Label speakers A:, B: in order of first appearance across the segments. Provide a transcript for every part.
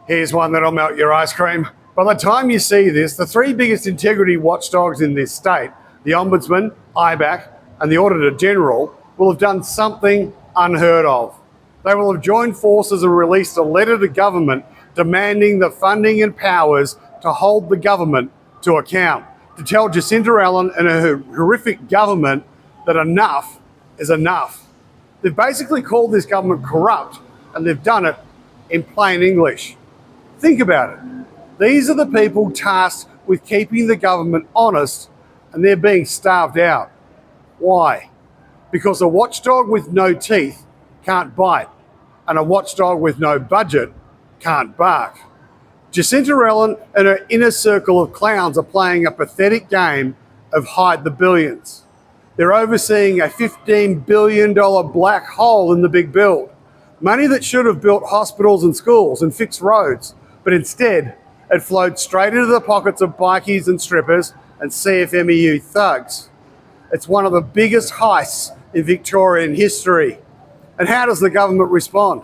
A: Here's one that'll melt your ice cream. By the time you see this, the three biggest integrity watchdogs in this state, the Ombudsman, IBAC, and the Auditor General, will have done something unheard of. They will have joined forces and released a letter to government demanding the funding and powers to hold the government to account, to tell Jacinta Allan and her horrific government that enough is enough. They've basically called this government corrupt, and they've done it in plain English. Think about it. These are the people tasked with keeping the government honest, and they're being starved out. Why? Because a watchdog with no teeth can't bite, and a watchdog with no budget can't bark. Jacinta Allan and her inner circle of clowns are playing a pathetic game of hide the billions. They're overseeing a $15 billion black hole in the big build. Money that should have built hospitals and schools and fixed roads, but instead it flowed straight into the pockets of bikies and strippers and CFMEU thugs. It's one of the biggest heists in Victorian history. And how does the government respond?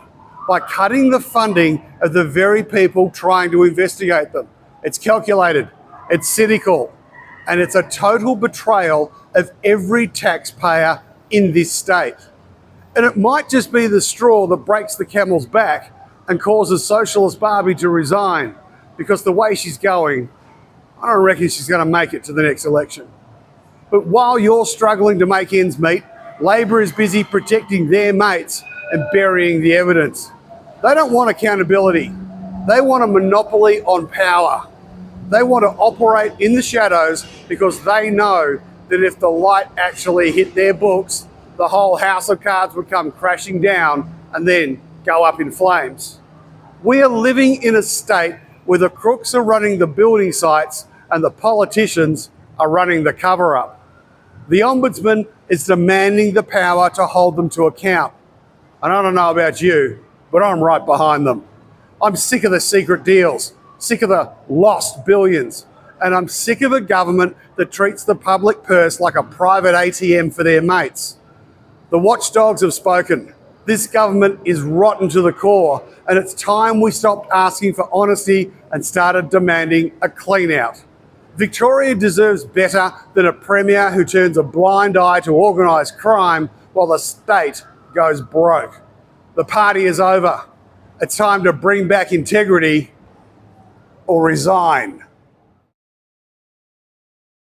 A: By cutting the funding of the very people trying to investigate them. It's calculated, it's cynical, and it's a total betrayal of every taxpayer in this state. And it might just be the straw that breaks the camel's back and causes Socialist Barbie to resign, because the way she's going, I don't reckon she's going to make it to the next election. But while you're struggling to make ends meet, Labor is busy protecting their mates and burying the evidence. They don't want accountability. They want a monopoly on power. They want to operate in the shadows because they know that if the light actually hit their books, the whole house of cards would come crashing down and then go up in flames. We are living in a state where the crooks are running the building sites and the politicians are running the cover-up. The Ombudsman is demanding the power to hold them to account. And I don't know about you, but I'm right behind them. I'm sick of the secret deals, sick of the lost billions, and I'm sick of a government that treats the public purse like a private ATM for their mates. The watchdogs have spoken. This government is rotten to the core, and it's time we stopped asking for honesty and started demanding a clean out. Victoria deserves better than a premier who turns a blind eye to organised crime while the state goes broke. The party is over. It's time to bring back integrity or resign.